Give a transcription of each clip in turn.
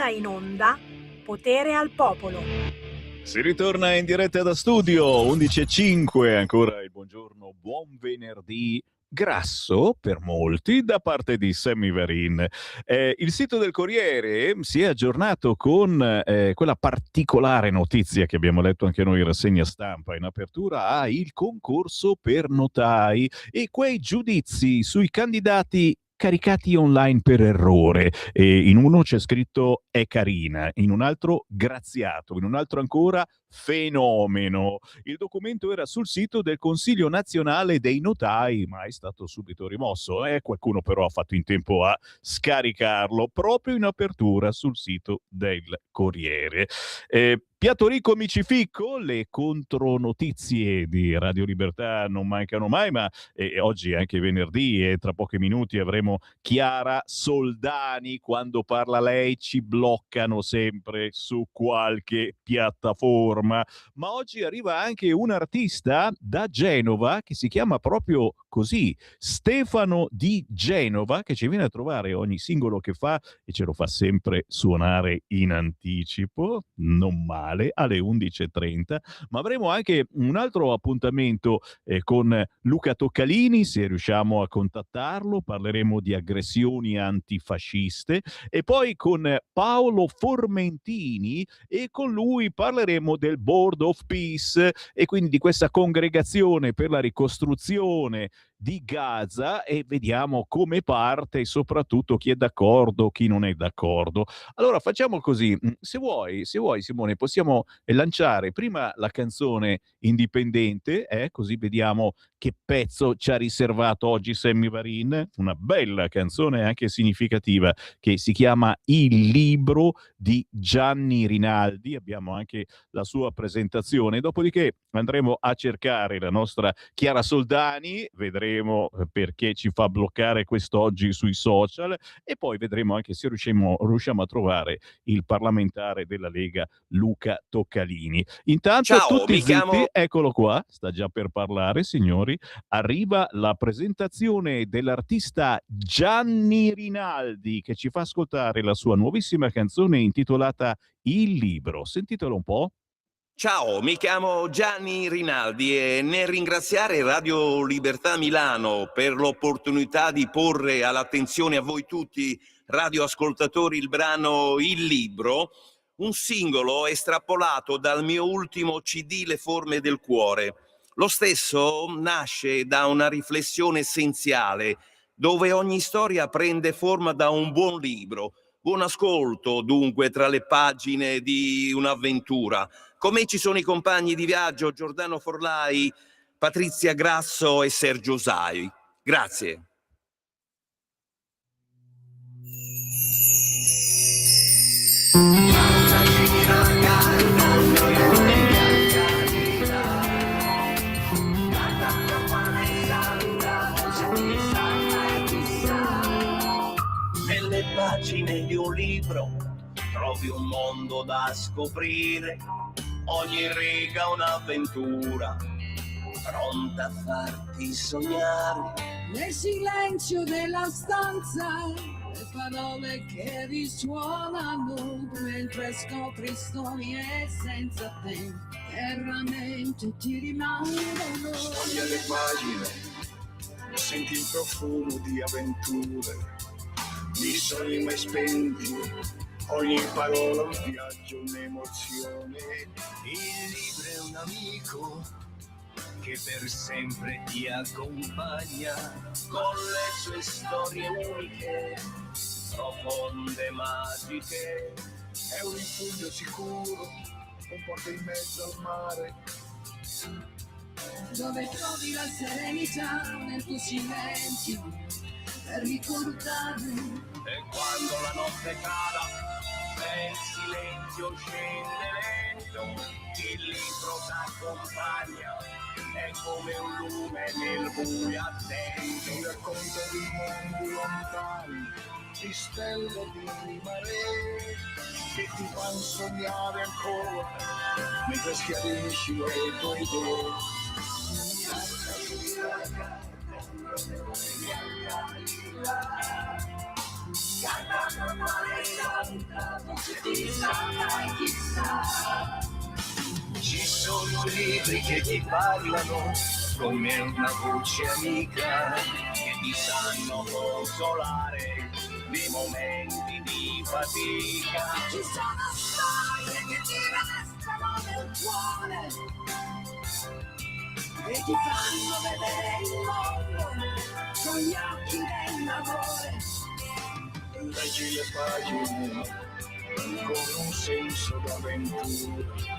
ora in onda Potere al Popolo. Si ritorna in diretta da studio 11.05, ancora il buongiorno, buon venerdì grasso per molti da parte di Sammy Varin. Il sito del Corriere si è aggiornato con quella particolare notizia che abbiamo letto anche noi in rassegna stampa in apertura a il concorso per notai e quei giudizi sui candidati caricati online per errore. In uno c'è scritto è carina, in un altro graziato, in un altro ancora fenomeno. Il documento era sul sito del Consiglio Nazionale dei Notai, ma è stato subito rimosso. Qualcuno però ha fatto in tempo a scaricarlo proprio in apertura sul sito del Corriere. Piatto ricco, amici ficco, le contronotizie di Radio Libertà non mancano mai, ma oggi è anche venerdì e tra pochi minuti avremo Chiara Soldani. Quando parla lei ci bloccano sempre su qualche piattaforma, ma oggi arriva anche un artista da Genova che si chiama proprio così, Stefano di Genova, che ci viene a trovare ogni singolo che fa e ce lo fa sempre suonare in anticipo, non male, alle 11.30, ma avremo anche un altro appuntamento con Luca Toccalini, se riusciamo a contattarlo, parleremo di aggressioni antifasciste, e poi con Paolo Formentini, e con lui parleremo del Board of Peace e quindi di questa congregazione per la ricostruzione di Gaza, e vediamo come parte e soprattutto chi è d'accordo, chi non è d'accordo. Allora facciamo così, se vuoi Simone, possiamo lanciare prima la canzone indipendente, così vediamo che pezzo ci ha riservato oggi Sammy Varin, una bella canzone anche significativa che si chiama Il libro di Gianni Rinaldi, abbiamo anche la sua presentazione, dopodiché andremo a cercare la nostra Chiara Soldani, vedremo perché ci fa bloccare quest'oggi sui social, e poi vedremo anche se riusciamo a trovare il parlamentare della Lega Luca Toccalini. Intanto ciao, tutti zitti, eccolo qua, sta già per parlare, signori, arriva la presentazione dell'artista Gianni Rinaldi che ci fa ascoltare la sua nuovissima canzone intitolata Il libro. Sentitelo un po'. Ciao, mi chiamo Gianni Rinaldi e nel ringraziare Radio Libertà Milano per l'opportunità di porre all'attenzione a voi tutti radioascoltatori il brano Il libro, un singolo estrapolato dal mio ultimo CD Le forme del cuore. Lo stesso nasce da una riflessione essenziale, dove ogni storia prende forma da un buon libro. Buon ascolto, dunque, tra le pagine di un'avventura. Con me ci sono i compagni di viaggio Giordano Forlai, Patrizia Grasso e Sergio Sai. Grazie. Nelle pagine di un libro trovi un mondo da scoprire, ogni riga un'avventura pronta a farti sognare. Nel silenzio della stanza, le parole che risuonano mentre scopri storie senza te, che veramente ti rimangono. Sfoglia le pagine, senti il profumo di avventure, di sogni mai spenti, ogni parola un viaggio, un'emozione. Il libro è un amico che per sempre ti accompagna con le sue storie uniche, profonde, magiche. È un rifugio sicuro, un porto in mezzo al mare, dove trovi la serenità nel tuo silenzio per ricordare. E quando la notte cala e il silenzio scende lento, il libro t'accompagna, è come un lume nel buio attento. ti racconta di mondi lontani, di stelle di mare, che ti fanno sognare ancora, mentre schiarisci le tue idee. forse chissà, mai chissà. Ci sono libri che ti parlano come una voce amica che ti sanno consolare nei momenti di fatica. Ci sono storie che ti restano nel cuore e ti fanno vedere il mondo con gli occhi dell'amore. Leggi le pagine con un senso d'avventura,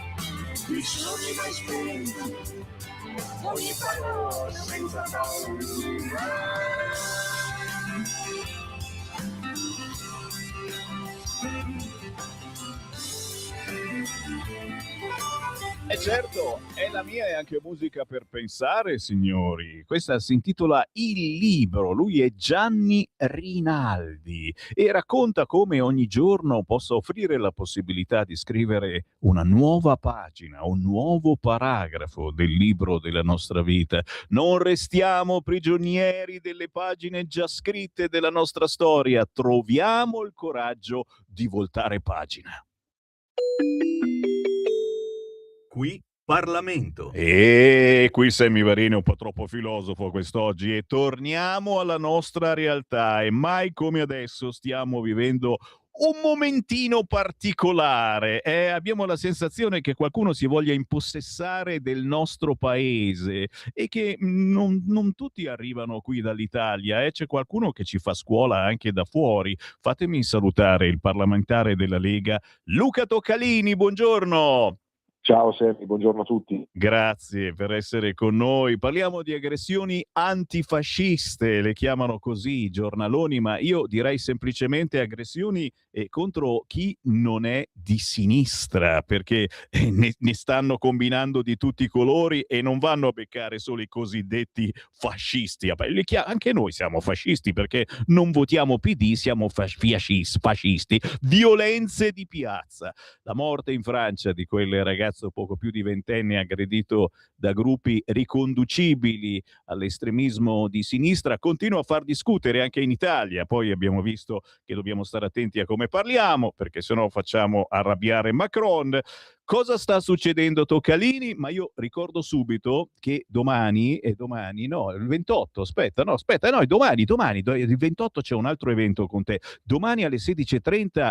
i sogni mai spenti, ogni parola senza paura. E certo, è la mia e anche musica per pensare, signori. Questa si intitola Il libro. Lui è Gianni Rinaldi e racconta come ogni giorno possa offrire la possibilità di scrivere una nuova pagina, un nuovo paragrafo del libro della nostra vita. Non restiamo prigionieri delle pagine già scritte della nostra storia. Troviamo il coraggio di voltare pagina. Qui Parlamento. E qui Semivarini è un po' troppo filosofo quest'oggi e torniamo alla nostra realtà e mai come adesso stiamo vivendo un momentino particolare. Abbiamo la sensazione che qualcuno si voglia impossessare del nostro paese e che non tutti arrivano qui dall'Italia. C'è qualcuno che ci fa scuola anche da fuori. Fatemi salutare il parlamentare della Lega, Luca Toccalini. Buongiorno. Ciao Semi, buongiorno a tutti. Grazie per essere con noi. Parliamo di aggressioni antifasciste, le chiamano così i giornaloni, ma io direi semplicemente aggressioni contro chi non è di sinistra, perché ne stanno combinando di tutti i colori e non vanno a beccare solo i cosiddetti fascisti. Anche noi siamo fascisti perché non votiamo PD, siamo fascisti. Violenze di piazza. La morte in Francia di quel ragazzo poco più di ventenne aggredito da gruppi riconducibili all'estremismo di sinistra continua a far discutere anche in Italia. Poi abbiamo visto che dobbiamo stare attenti a come parliamo, perché sennò facciamo arrabbiare Macron. Cosa sta succedendo, Toccalini? Ma io ricordo subito che domani, no, il 28, domani, il 28 c'è un altro evento con te. Domani alle 16:30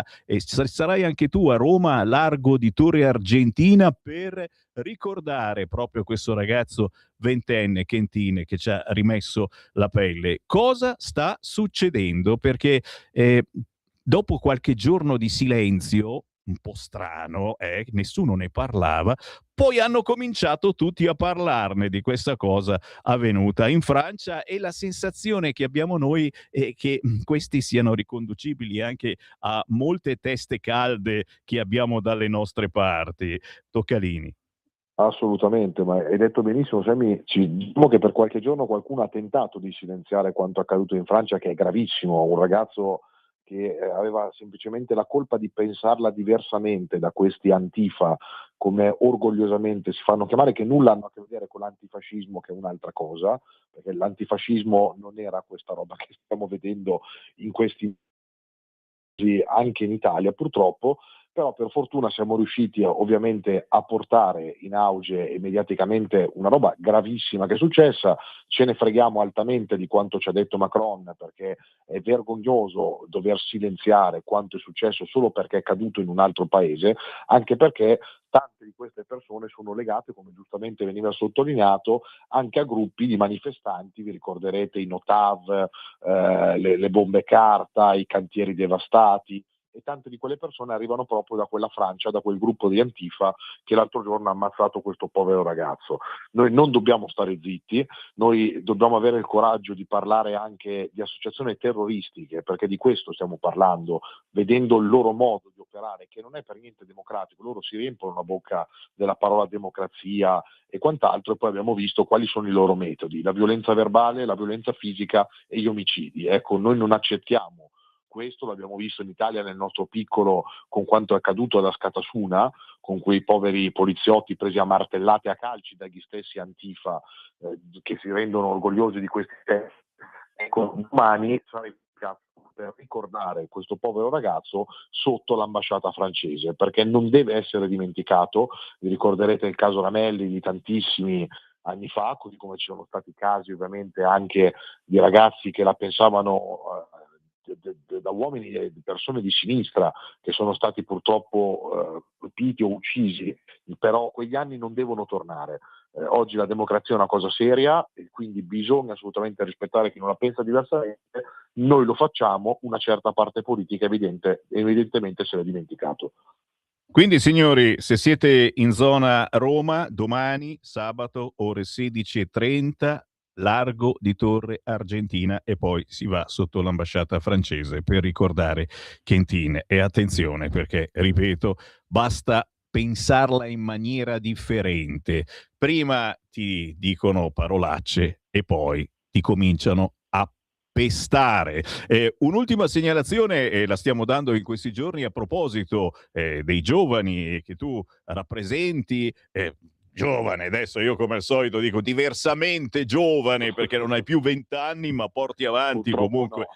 sarai anche tu a Roma, largo di Torre Argentina, per ricordare proprio questo ragazzo ventenne, Khentine, che ci ha rimesso la pelle. Cosa sta succedendo? Perché dopo qualche giorno di silenzio, un po' strano, nessuno ne parlava, poi hanno cominciato tutti a parlarne di questa cosa avvenuta in Francia e la sensazione che abbiamo noi è che questi siano riconducibili anche a molte teste calde che abbiamo dalle nostre parti. Toccalini. Assolutamente, ma hai detto benissimo Semi, diciamo che per qualche giorno qualcuno ha tentato di silenziare quanto accaduto in Francia, che è gravissimo. Un ragazzo che aveva semplicemente la colpa di pensarla diversamente da questi antifa, come orgogliosamente si fanno chiamare, che nulla hanno a che vedere con l'antifascismo, che è un'altra cosa, perché l'antifascismo non era questa roba che stiamo vedendo in questi anche in Italia purtroppo. Però per fortuna siamo riusciti ovviamente a portare in auge e mediaticamente una roba gravissima che è successa. Ce ne freghiamo altamente di quanto ci ha detto Macron, perché è vergognoso dover silenziare quanto è successo solo perché è caduto in un altro paese, anche perché tante di queste persone sono legate, come giustamente veniva sottolineato, anche a gruppi di manifestanti. Vi ricorderete i Notav, le bombe carta, i cantieri devastati, e tante di quelle persone arrivano proprio da quella Francia, da quel gruppo di Antifa che l'altro giorno ha ammazzato questo povero ragazzo. Noi non dobbiamo stare zitti, noi dobbiamo avere il coraggio di parlare anche di associazioni terroristiche, perché di questo stiamo parlando, vedendo il loro modo di operare, che non è per niente democratico. Loro si riempiono la bocca della parola democrazia e quant'altro, e poi abbiamo visto quali sono i loro metodi: la violenza verbale, la violenza fisica e gli omicidi. Ecco, noi non accettiamo questo, l'abbiamo visto in Italia nel nostro piccolo con quanto è accaduto ad Askatasuna, con quei poveri poliziotti presi a martellate a calci dagli stessi Antifa che si rendono orgogliosi di questi testi. Ecco, domani sarà per ricordare questo povero ragazzo sotto l'ambasciata francese, perché non deve essere dimenticato. Vi ricorderete il caso Ramelli di tantissimi anni fa, così come ci sono stati casi ovviamente anche di ragazzi che la pensavano da uomini e di persone di sinistra che sono stati purtroppo colpiti o uccisi, però quegli anni non devono tornare. Oggi la democrazia è una cosa seria e quindi bisogna assolutamente rispettare chi non la pensa diversamente. Noi lo facciamo, una certa parte politica evidentemente se l'è dimenticato. Quindi signori, se siete in zona Roma, domani, sabato, ore 16:30, largo di Torre Argentina e poi si va sotto l'ambasciata francese per ricordare Kentin. E attenzione perché, ripeto, basta pensarla in maniera differente. Prima ti dicono parolacce e poi ti cominciano a pestare. Un'ultima segnalazione la stiamo dando in questi giorni a proposito dei giovani che tu rappresenti. Giovane, adesso io come al solito dico diversamente giovane perché non hai più 20 anni, ma porti avanti comunque,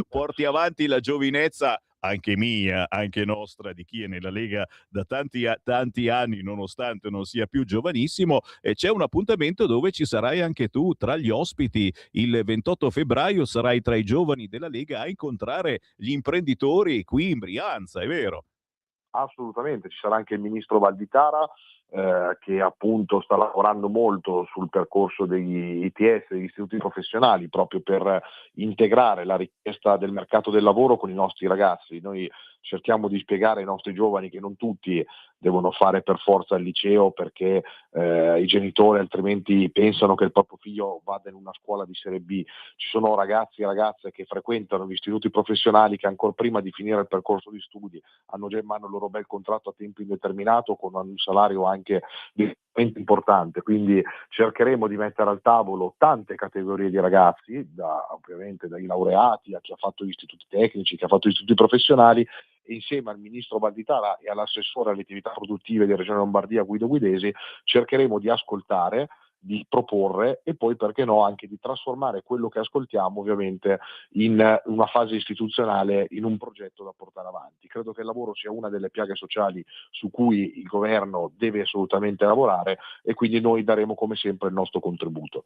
porti avanti la giovinezza anche mia, anche nostra, di chi è nella Lega da tanti anni, nonostante non sia più giovanissimo. C'è un appuntamento dove ci sarai anche tu tra gli ospiti. Il 28 febbraio sarai tra i giovani della Lega a incontrare gli imprenditori qui in Brianza, è vero? Assolutamente, ci sarà anche il ministro Valditara che appunto sta lavorando molto sul percorso degli ITS, degli istituti professionali, proprio per integrare la richiesta del mercato del lavoro con i nostri ragazzi. Noi cerchiamo di spiegare ai nostri giovani che non tutti devono fare per forza il liceo perché i genitori altrimenti pensano che il proprio figlio vada in una scuola di serie B. Ci sono ragazzi e ragazze che frequentano gli istituti professionali che ancora prima di finire il percorso di studi hanno già in mano il loro bel contratto a tempo indeterminato con un salario anche importante, quindi cercheremo di mettere al tavolo tante categorie di ragazzi, ovviamente dai laureati a chi ha fatto gli istituti tecnici, chi ha fatto gli istituti professionali, e insieme al ministro Valditara e all'assessore alle attività produttive della Regione Lombardia Guido Guidesi cercheremo di ascoltare, di proporre e poi, perché no, anche di trasformare quello che ascoltiamo ovviamente in una fase istituzionale, in un progetto da portare avanti. Credo che il lavoro sia una delle piaghe sociali su cui il governo deve assolutamente lavorare e quindi noi daremo come sempre il nostro contributo.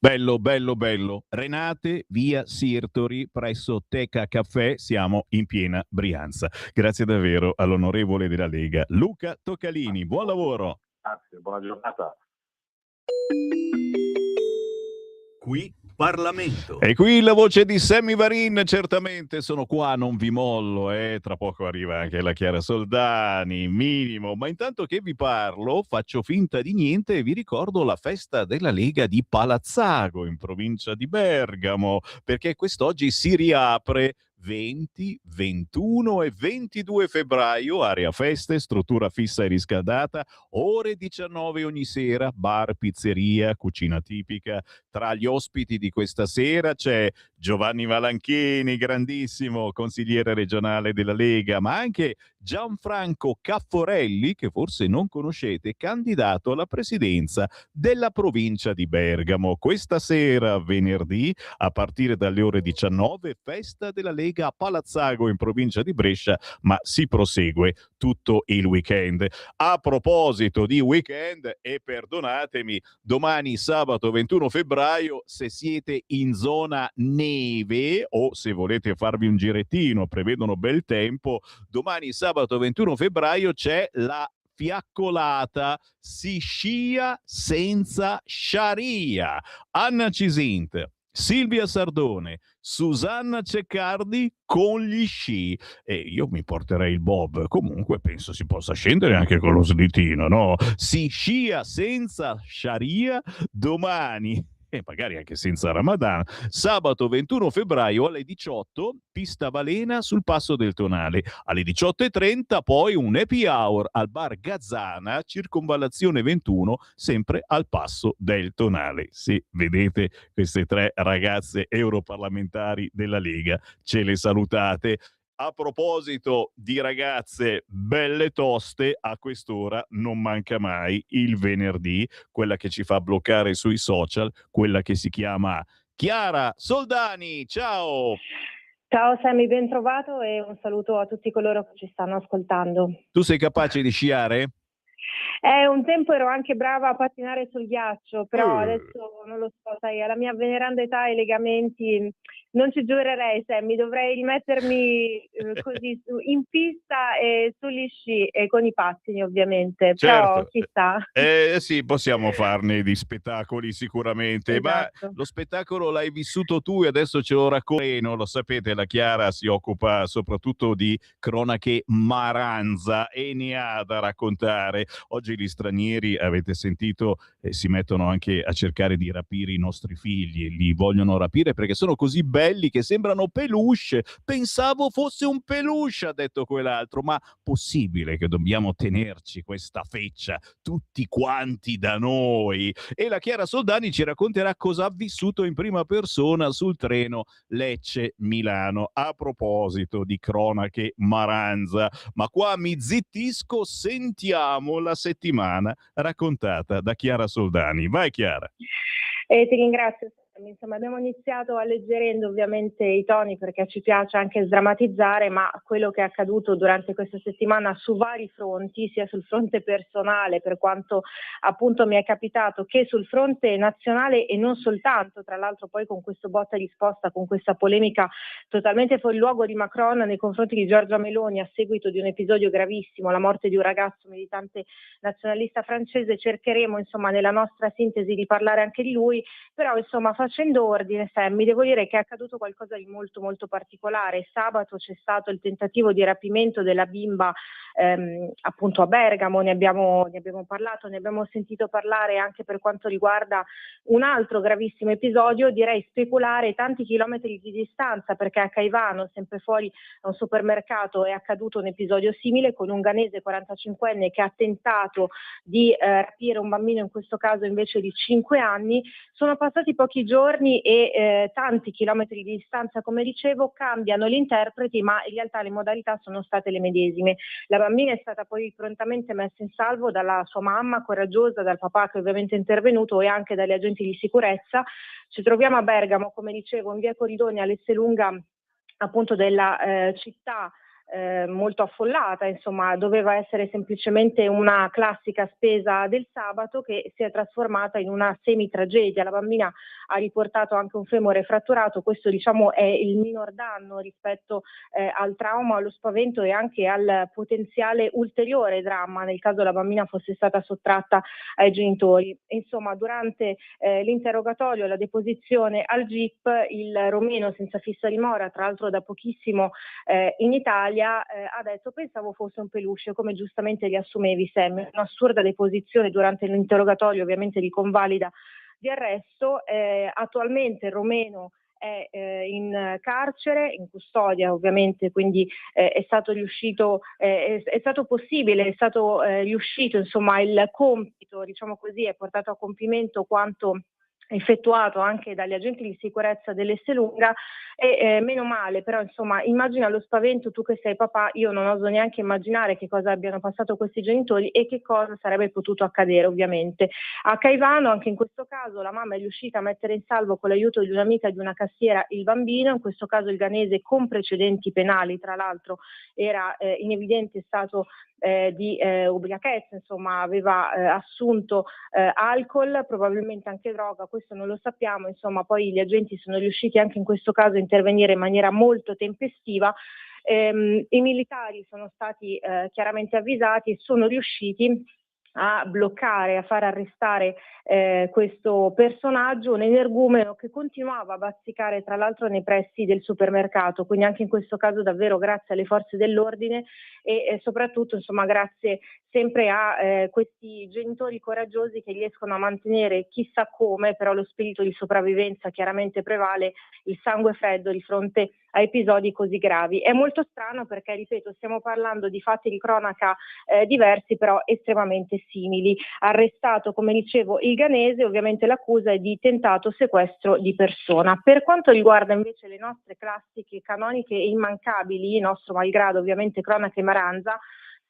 Bello, bello, bello. Renate, via Sirtori, presso Teca Caffè, siamo in piena Brianza. Grazie davvero all'onorevole della Lega, Luca Toccalini. Buon lavoro. Grazie, buona giornata. Qui Parlamento. E qui la voce di Sammy Varin, certamente sono qua, non vi mollo, tra poco arriva anche la Chiara Soldani, minimo, ma intanto che vi parlo faccio finta di niente e vi ricordo la festa della Lega di Palazzago in provincia di Bergamo, perché quest'oggi si riapre 20, 21 e 22 febbraio, area feste, struttura fissa e riscaldata, ore 19 ogni sera, bar, pizzeria, cucina tipica. Tra gli ospiti di questa sera c'è Giovanni Valanchini, grandissimo consigliere regionale della Lega, ma anche Gianfranco Cafforelli, che forse non conoscete, candidato alla presidenza della provincia di Bergamo. Questa sera, venerdì, a partire dalle ore 19, festa della Lega a Palazzago in provincia di Brescia, ma si prosegue tutto il weekend. A proposito di weekend, e perdonatemi, domani sabato 21 febbraio, se siete in zona neve o se volete farvi un girettino, prevedono bel tempo, domani sabato 21 febbraio c'è la fiaccolata, si scia senza sciaria. Anna Cisint, Silvia Sardone, Susanna Ceccardi con gli sci, e io mi porterei il bob. Comunque penso si possa scendere anche con lo slittino, no? Si scia senza sciaria domani e magari anche senza Ramadan, sabato 21 febbraio alle 18, pista balena sul Passo del Tonale. Alle 18:30 poi un happy hour al bar Gazzana, circonvallazione 21, sempre al Passo del Tonale. Sì, vedete queste tre ragazze europarlamentari della Lega, ce le salutate. A proposito di ragazze belle toste, a quest'ora non manca mai il venerdì, quella che ci fa bloccare sui social, quella che si chiama Chiara Soldani. Ciao! Ciao Sammy, ben trovato e un saluto a tutti coloro che ci stanno ascoltando. Tu sei capace di sciare? Un tempo ero anche brava a pattinare sul ghiaccio, però adesso non lo so, sai, alla mia veneranda età e legamenti non ci giurerei, Sammy, dovrei rimettermi così in pista e sugli sci e con i pattini ovviamente, però Certo. chissà. Sì, possiamo farne di spettacoli sicuramente, ma Esatto. lo spettacolo l'hai vissuto tu e adesso ce lo racconti. Lo sapete, la Chiara si occupa soprattutto di cronache Maranza e ne ha da raccontare. Oggi gli stranieri, avete sentito, si mettono anche a cercare di rapire i nostri figli, li vogliono rapire perché sono così belli che sembrano peluche. Pensavo fosse un peluche, ha detto quell'altro, ma possibile che dobbiamo tenerci questa feccia tutti quanti da noi? E la Chiara Soldani ci racconterà cosa ha vissuto in prima persona sul treno Lecce-Milano. A proposito di cronache Maranza, ma qua mi zittisco, sentiamo la settimana raccontata da Chiara Soldani. Vai Chiara. Ti ringrazio. Insomma, abbiamo iniziato alleggerendo ovviamente i toni perché ci piace anche sdrammatizzare, ma quello che è accaduto durante questa settimana su vari fronti, sia sul fronte personale, per quanto appunto mi è capitato, che sul fronte nazionale e non soltanto, tra l'altro poi con questo botta e risposta, con questa polemica totalmente fuori luogo di Macron nei confronti di Giorgia Meloni a seguito di un episodio gravissimo, la morte di un ragazzo militante nazionalista francese. Cercheremo insomma nella nostra sintesi di parlare anche di lui, però insomma facendo ordine, Sammy, devo dire che è accaduto qualcosa di molto molto particolare. Sabato c'è stato il tentativo di rapimento della bimba appunto a Bergamo, ne abbiamo parlato, ne abbiamo sentito parlare anche per quanto riguarda un altro gravissimo episodio, direi speculare tanti chilometri di distanza, perché a Caivano, sempre fuori da un supermercato, è accaduto un episodio simile con un ghanese 45enne che ha tentato di rapire un bambino, in questo caso invece di 5 anni. Sono passati pochi giorni e tanti chilometri di distanza, come dicevo, cambiano gli interpreti, ma in realtà le modalità sono state le medesime. La bambina è stata poi prontamente messa in salvo dalla sua mamma coraggiosa, dal papà che ovviamente è intervenuto e anche dagli agenti di sicurezza. Ci troviamo a Bergamo, come dicevo, in via Corridonia, all'Esselunga appunto della città, molto affollata, insomma doveva essere semplicemente una classica spesa del sabato che si è trasformata in una semi-tragedia. La bambina ha riportato anche un femore fratturato, questo diciamo è il minor danno rispetto al trauma, allo spavento e anche al potenziale ulteriore dramma nel caso la bambina fosse stata sottratta ai genitori. Insomma, durante l'interrogatorio, la deposizione al GIP, il romeno senza fissa dimora, tra l'altro da pochissimo in Italia, ha detto: pensavo fosse un peluche, come giustamente li assumevi, Sam. Un'assurda deposizione durante l'interrogatorio, ovviamente di convalida di arresto. Attualmente il romeno è in carcere, in custodia ovviamente, quindi è stato riuscito, è stato possibile, è stato riuscito, insomma il compito, diciamo così, è portato a compimento quanto effettuato anche dagli agenti di sicurezza dell'Esselunga e meno male, però insomma immagina lo spavento, tu che sei papà, io non oso neanche immaginare che cosa abbiano passato questi genitori e che cosa sarebbe potuto accadere ovviamente. A Caivano anche in questo caso la mamma è riuscita a mettere in salvo con l'aiuto di un'amica e di una cassiera il bambino, in questo caso il ghanese con precedenti penali, tra l'altro era in evidente stato di ubriachezza, insomma aveva assunto alcol, probabilmente anche droga, questo non lo sappiamo, insomma poi gli agenti sono riusciti anche in questo caso a intervenire in maniera molto tempestiva. I militari sono stati chiaramente avvisati e sono riusciti a bloccare, a far arrestare questo personaggio, un energumeno che continuava a bazzicare tra l'altro nei pressi del supermercato, quindi anche in questo caso davvero grazie alle forze dell'ordine e soprattutto insomma grazie sempre a questi genitori coraggiosi che riescono a mantenere chissà come, però lo spirito di sopravvivenza chiaramente prevale, il sangue freddo di fronte a episodi così gravi. È molto strano perché, ripeto, stiamo parlando di fatti di cronaca diversi però estremamente simili. Arrestato, come dicevo, il ghanese, ovviamente l'accusa è di tentato sequestro di persona. Per quanto riguarda invece le nostre classiche, canoniche e immancabili, nostro malgrado ovviamente cronache Maranza,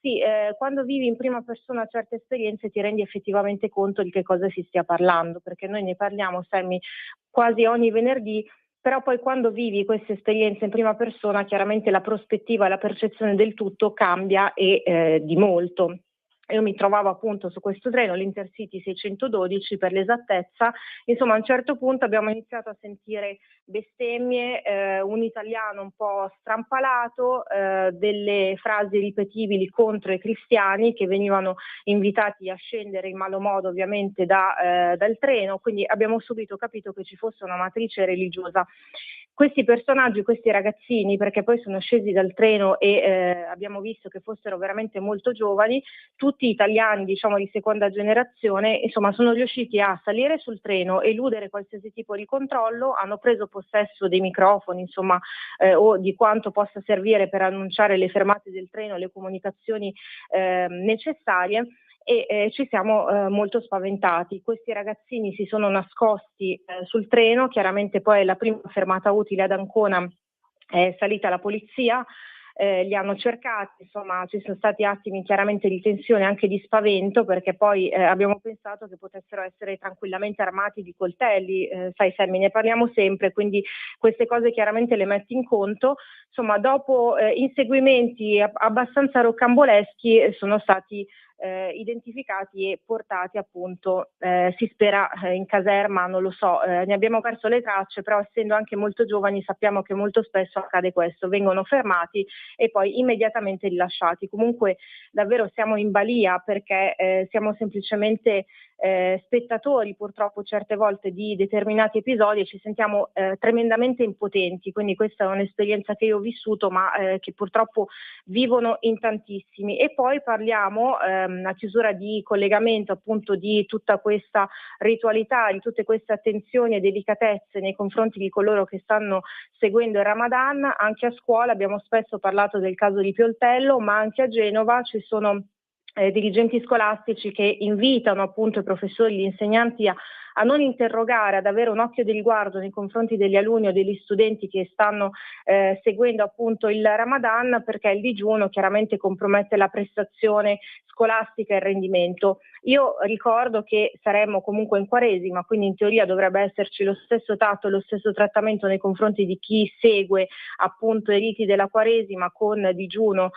sì, quando vivi in prima persona certe esperienze ti rendi effettivamente conto di che cosa si stia parlando, perché noi ne parliamo, Sammy, quasi ogni venerdì però poi quando vivi queste esperienze in prima persona chiaramente la prospettiva e la percezione del tutto cambia e di molto. Io mi trovavo appunto su questo treno, l'Intercity 612 per l'esattezza, insomma a un certo punto abbiamo iniziato a sentire bestemmie, un italiano un po' strampalato, delle frasi ripetibili contro i cristiani che venivano invitati a scendere in malo modo ovviamente dal treno, quindi abbiamo subito capito che ci fosse una matrice religiosa. Questi personaggi, questi ragazzini, perché poi sono scesi dal treno e abbiamo visto che fossero veramente molto giovani, tutti italiani diciamo di seconda generazione, insomma sono riusciti a salire sul treno, eludere qualsiasi tipo di controllo, hanno preso possesso dei microfoni insomma o di quanto possa servire per annunciare le fermate del treno, le comunicazioni necessarie. E ci siamo molto spaventati. Questi ragazzini si sono nascosti sul treno, chiaramente poi la prima fermata utile ad Ancona è salita la polizia, li hanno cercati, insomma ci sono stati attimi chiaramente di tensione, anche di spavento, perché poi abbiamo pensato che potessero essere tranquillamente armati di coltelli, sai Sammy, ne parliamo sempre, quindi queste cose chiaramente le metti in conto. Insomma dopo inseguimenti abbastanza rocamboleschi sono stati identificati e portati appunto, si spera in caserma, non lo so, ne abbiamo perso le tracce, però essendo anche molto giovani sappiamo che molto spesso accade questo, vengono fermati e poi immediatamente rilasciati. Comunque davvero siamo in balia perché siamo semplicemente spettatori purtroppo certe volte di determinati episodi e ci sentiamo tremendamente impotenti, quindi questa è un'esperienza che io ho vissuto ma che purtroppo vivono in tantissimi. E poi parliamo a chiusura di collegamento appunto di tutta questa ritualità, di tutte queste attenzioni e delicatezze nei confronti di coloro che stanno seguendo il Ramadan. Anche a scuola abbiamo spesso parlato del caso di Pioltello, ma anche a Genova ci sono dirigenti scolastici che invitano appunto i professori, gli insegnanti a non interrogare, ad avere un occhio di riguardo nei confronti degli alunni o degli studenti che stanno seguendo appunto il Ramadan, perché il digiuno chiaramente compromette la prestazione scolastica e il rendimento. Io ricordo che saremmo comunque in Quaresima, quindi in teoria dovrebbe esserci lo stesso tatto e lo stesso trattamento nei confronti di chi segue appunto i riti della Quaresima con digiuno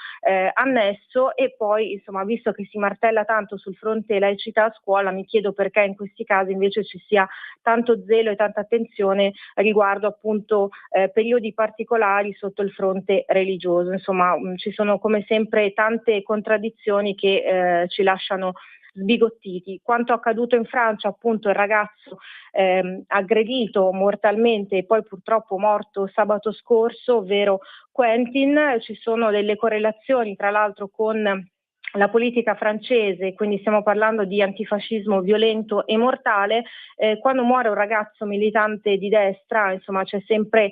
annesso. E poi insomma, visto che si martella tanto sul fronte laicità a scuola, mi chiedo perché in questi casi invece ci sia tanto zelo e tanta attenzione riguardo appunto periodi particolari sotto il fronte religioso. Insomma ci sono come sempre tante contraddizioni che ci lasciano sbigottiti. Quanto accaduto in Francia, appunto il ragazzo aggredito mortalmente e poi purtroppo morto sabato scorso, ovvero Quentin, ci sono delle correlazioni tra l'altro con la politica francese, quindi stiamo parlando di antifascismo violento e mortale. Quando muore un ragazzo militante di destra, insomma c'è sempre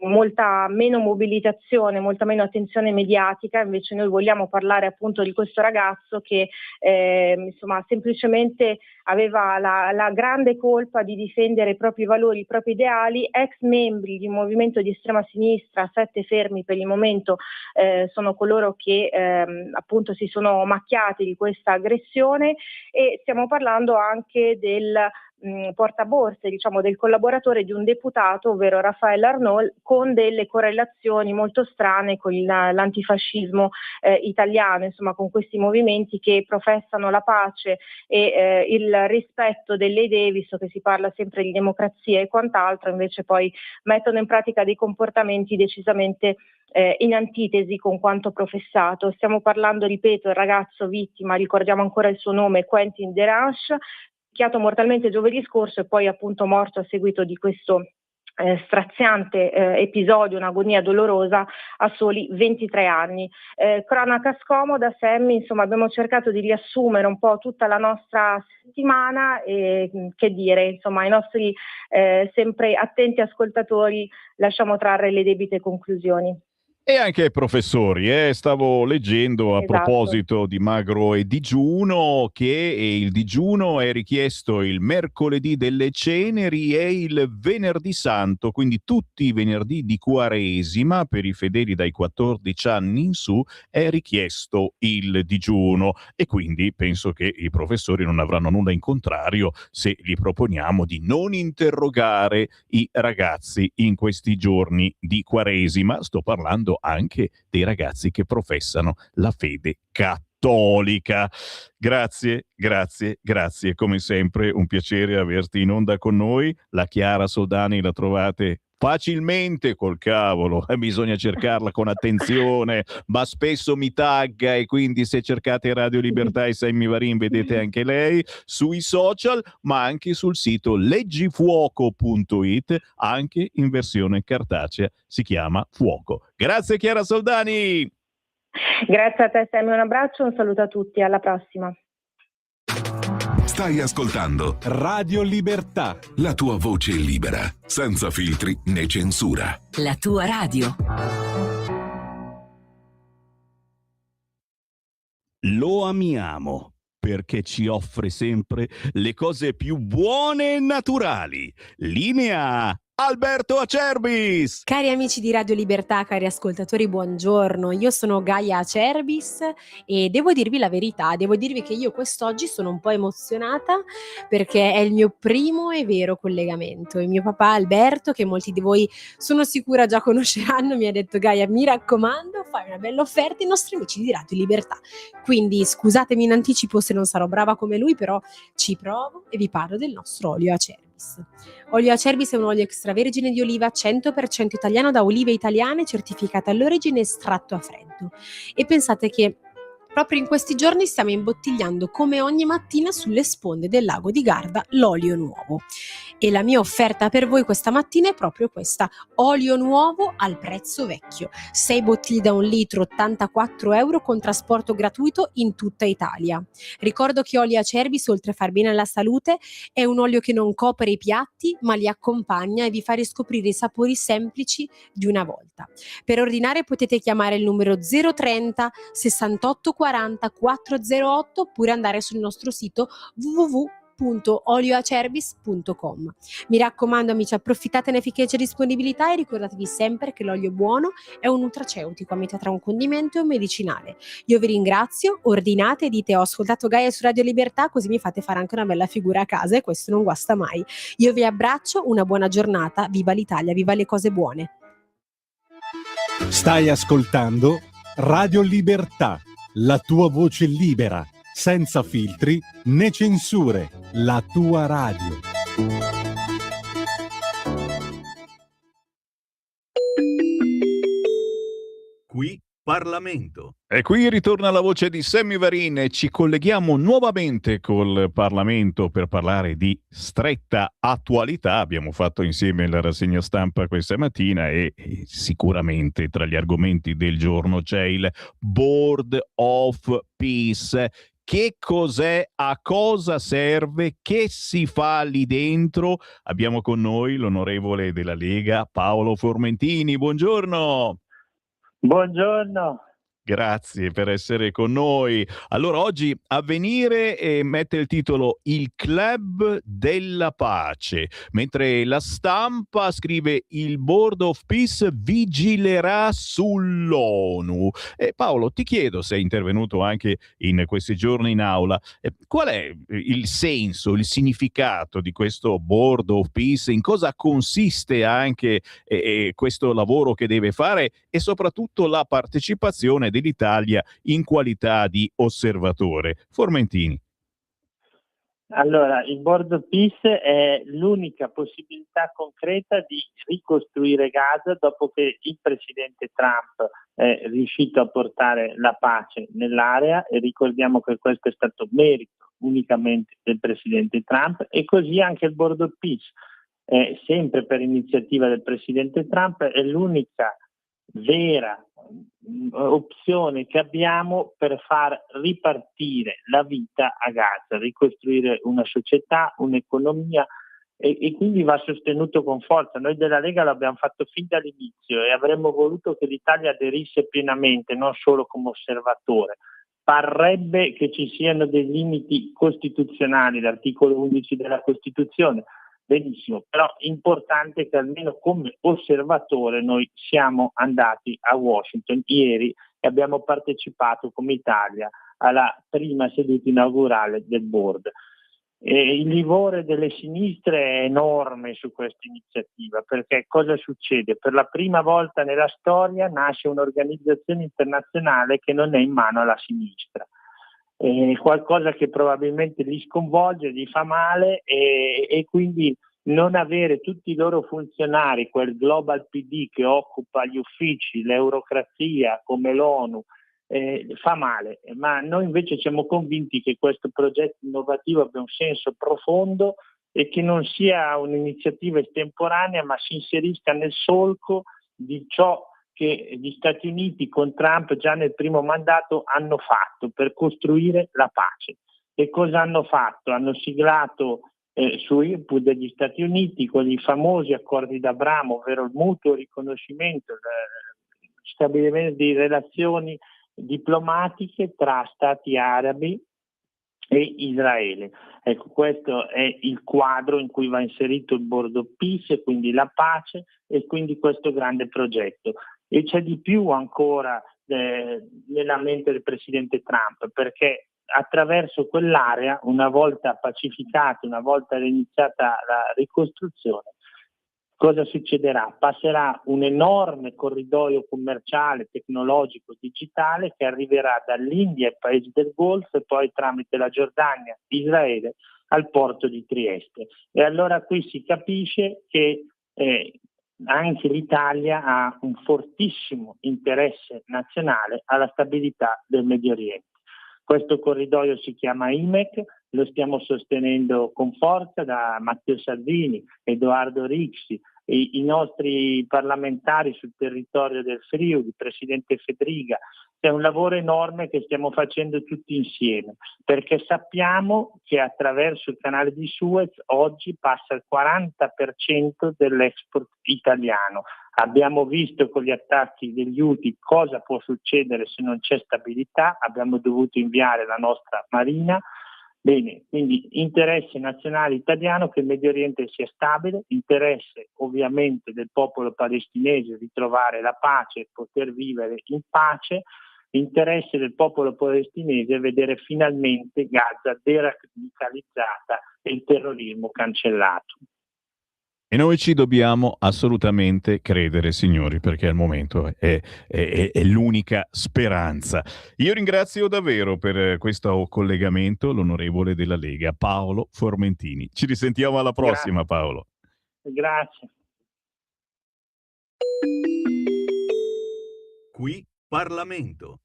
molta meno mobilitazione, molta meno attenzione mediatica. Invece noi vogliamo parlare appunto di questo ragazzo che insomma semplicemente aveva la grande colpa di difendere i propri valori, i propri ideali. Ex membri di un movimento di estrema sinistra, 7 fermi per il momento, sono coloro che appunto si sono macchiati di questa aggressione. E stiamo parlando anche del portaborse, diciamo del collaboratore di un deputato, ovvero Raffaele Arnault, con delle correlazioni molto strane con l'antifascismo italiano, insomma con questi movimenti che professano la pace e il rispetto delle idee, visto che si parla sempre di democrazia e quant'altro, invece poi mettono in pratica dei comportamenti decisamente in antitesi con quanto professato. Stiamo parlando, ripeto, il ragazzo vittima, ricordiamo ancora il suo nome, Quentin Deranche, picchiato mortalmente giovedì scorso e poi appunto morto a seguito di questo straziante episodio, un'agonia dolorosa a soli 23 anni. Cronaca scomoda, Sammy, insomma abbiamo cercato di riassumere un po' tutta la nostra settimana e che dire, insomma ai nostri sempre attenti ascoltatori lasciamo trarre le debite conclusioni. E anche ai professori, stavo leggendo a Esatto. proposito di magro e digiuno che il digiuno è richiesto il mercoledì delle ceneri e il venerdì santo, quindi tutti i venerdì di Quaresima per i fedeli dai 14 anni in su è richiesto il digiuno, e quindi penso che i professori non avranno nulla in contrario se gli proponiamo di non interrogare i ragazzi in questi giorni di Quaresima. Sto parlando anche dei ragazzi che professano la fede cattolica. Grazie, grazie, grazie. Come sempre un piacere averti in onda con noi. La Chiara Soldani la trovate facilmente, col cavolo, bisogna cercarla con attenzione, ma spesso mi tagga, e quindi se cercate Radio Libertà e Sammy Varin vedete anche lei sui social, ma anche sul sito leggifuoco.it, anche in versione cartacea, si chiama Fuoco. Grazie Chiara Soldani! Grazie a te Sammy, un abbraccio, un saluto a tutti, alla prossima. Stai ascoltando Radio Libertà. la tua voce libera, senza filtri né censura. La tua radio. Lo amiamo perché ci offre sempre le cose più buone e naturali. Linea Alberto Acerbis! Cari amici di Radio Libertà, cari ascoltatori, buongiorno. Io sono Gaia Acerbis e devo dirvi la verità, devo dirvi che io quest'oggi sono un po' emozionata perché è il mio primo e vero collegamento. Il mio papà Alberto, che molti di voi sono sicura già conosceranno, mi ha detto: Gaia, mi raccomando, fai una bella offerta ai nostri amici di Radio Libertà. Quindi scusatemi in anticipo se non sarò brava come lui, però ci provo e vi parlo del nostro olio Acerbis. Olio Acerbis è un olio extravergine di oliva 100% italiano da olive italiane, certificate all'origine, estratto a freddo. E pensate che proprio in questi giorni stiamo imbottigliando come ogni mattina sulle sponde del lago di Garda l'olio nuovo. E la mia offerta per voi questa mattina è proprio questa: olio nuovo al prezzo vecchio. 6 bottiglie da 1 litro, 84 euro con trasporto gratuito in tutta Italia. Ricordo che olio Acerbis, oltre a far bene alla salute, è un olio che non copre i piatti ma li accompagna e vi fa riscoprire i sapori semplici di una volta. Per ordinare potete chiamare il numero 030 68 40 408 oppure andare sul nostro sito www.olioacerbis.com. Mi raccomando amici, approfittatene finché c'è disponibilità e ricordatevi sempre che l'olio buono è un nutraceutico a metà tra un condimento e un medicinale. Io vi ringrazio, ordinate e dite: ho ascoltato Gaia su Radio Libertà, così mi fate fare anche una bella figura a casa e questo non guasta mai. Io vi abbraccio, una buona giornata, viva l'Italia, viva le cose buone. Stai ascoltando Radio Libertà, la tua voce libera, senza filtri né censure, la tua radio. Qui Parlamento. E qui ritorna la voce di Sammy Varin e ci colleghiamo nuovamente col Parlamento per parlare di stretta attualità. Abbiamo fatto insieme la rassegna stampa questa mattina e sicuramente tra gli argomenti del giorno c'è il Board of Peace. Che cos'è, a cosa serve, che si fa lì dentro? Abbiamo con noi l'onorevole della Lega Paolo Formentini. Buongiorno. Buongiorno. Grazie per essere con noi. Allora, oggi Avvenire mette il titolo Il Club della Pace, mentre La Stampa scrive il Board of Peace vigilerà sull'ONU. Paolo, ti chiedo, sei intervenuto anche in questi giorni in aula, qual è il senso, il significato di questo Board of Peace, in cosa consiste anche questo lavoro che deve fare e soprattutto la partecipazione dell'Italia in qualità di osservatore. Formentini. Allora, il Board of Peace è l'unica possibilità concreta di ricostruire Gaza dopo che il presidente Trump è riuscito a portare la pace nell'area, e ricordiamo che questo è stato merito unicamente del presidente Trump, e così anche il Board of Peace, sempre per iniziativa del presidente Trump, è l'unica vera opzione che abbiamo per far ripartire la vita a Gaza, ricostruire una società, un'economia e quindi va sostenuto con forza. Noi della Lega l'abbiamo fatto fin dall'inizio e avremmo voluto che l'Italia aderisse pienamente, non solo come osservatore. Parrebbe che ci siano dei limiti costituzionali, l'articolo 11 della Costituzione, benissimo, però importante che almeno come osservatore noi siamo andati a Washington ieri e abbiamo partecipato come Italia alla prima seduta inaugurale del board. Il livore delle sinistre è enorme su questa iniziativa, perché cosa succede? Per la prima volta nella storia nasce un'organizzazione internazionale che non è in mano alla sinistra. Qualcosa che probabilmente li sconvolge, gli fa male e quindi non avere tutti i loro funzionari, quel Global PD che occupa gli uffici, l'eurocrazia come l'ONU, fa male, ma noi invece siamo convinti che questo progetto innovativo abbia un senso profondo e che non sia un'iniziativa estemporanea, ma si inserisca nel solco di ciò che gli Stati Uniti con Trump già nel primo mandato hanno fatto per costruire la pace. E cosa hanno fatto? Hanno siglato su input degli Stati Uniti quegli famosi accordi d'Abramo, ovvero il mutuo riconoscimento, stabilimento di relazioni diplomatiche tra Stati arabi e Israele. Ecco, questo è il quadro in cui va inserito il Board of Peace, quindi la pace e quindi questo grande progetto. E c'è di più ancora nella mente del presidente Trump, perché attraverso quell'area, una volta pacificata, una volta iniziata la ricostruzione, cosa succederà? Passerà un enorme corridoio commerciale, tecnologico, digitale che arriverà dall'India ai paesi del Golfo e poi tramite la Giordania, Israele, al porto di Trieste. E allora qui si capisce che anche l'Italia ha un fortissimo interesse nazionale alla stabilità del Medio Oriente. Questo corridoio si chiama IMEC, lo stiamo sostenendo con forza da Matteo Salvini, Edoardo Rixi, e i nostri parlamentari sul territorio del Friuli, il presidente Fedriga. È un lavoro enorme che stiamo facendo tutti insieme, perché sappiamo che attraverso il canale di Suez oggi passa il 40% dell'export italiano. Abbiamo visto con gli attacchi degli Houthi cosa può succedere se non c'è stabilità, abbiamo dovuto inviare la nostra marina. Bene, quindi interesse nazionale italiano che il Medio Oriente sia stabile, interesse ovviamente del popolo palestinese di trovare la pace e poter vivere in pace, interesse del popolo palestinese vedere finalmente Gaza deradicalizzata e il terrorismo cancellato. E noi ci dobbiamo assolutamente credere, signori, perché al momento è l'unica speranza. Io ringrazio davvero per questo collegamento l'onorevole della Lega, Paolo Formentini. Ci risentiamo alla prossima, grazie. Paolo. Grazie. Qui Parlamento.